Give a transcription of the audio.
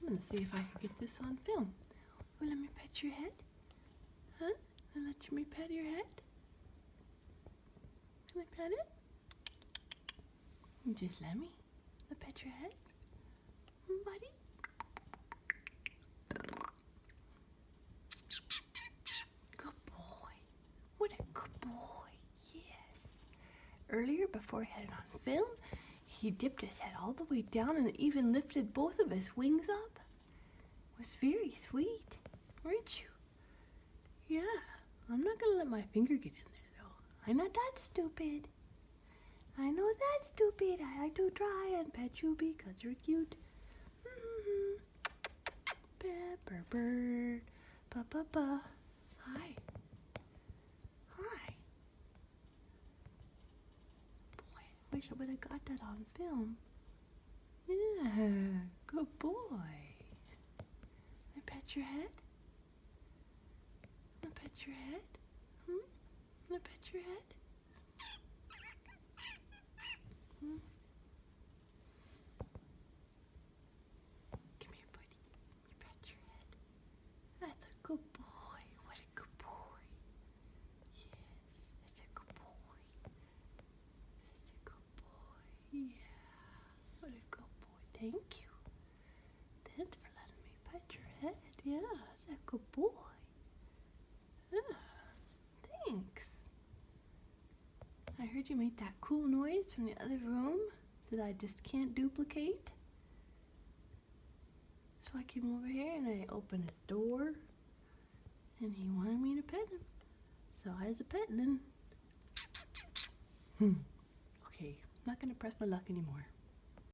Let's see if I can get this on film. Oh, let me pet your head. Huh? Let me pet your head. Can I pet it? Just let me. Let me pet your head. Buddy. Good boy. What a good boy. Yes. Earlier, before I had it on film, he dipped his head all the way down and even lifted both of his wings up. It was very sweet, weren't you? Yeah. I'm not gonna let my finger get in there though. I'm not that stupid. I know that's stupid. I like to try and pet you because you're cute. Pepper bird. Ba. Hi. Hi. Boy, I wish I would have got that on film. Yeah, good boy. I pet your head? I pet your head? I pet your head? Come here, buddy. You pet your head. That's a good boy. What a good boy. Yes, that's a good boy. That's a good boy. Yeah. What a good boy. Thank you. Thanks for letting me pet your head. Yeah, that's a good boy. Yeah. Thanks. I heard you make that cool noise from the other room that I just can't duplicate. So I came over here and I opened his door and he wanted me to pet him. So I was a petting him. Okay, I'm not gonna press my luck anymore.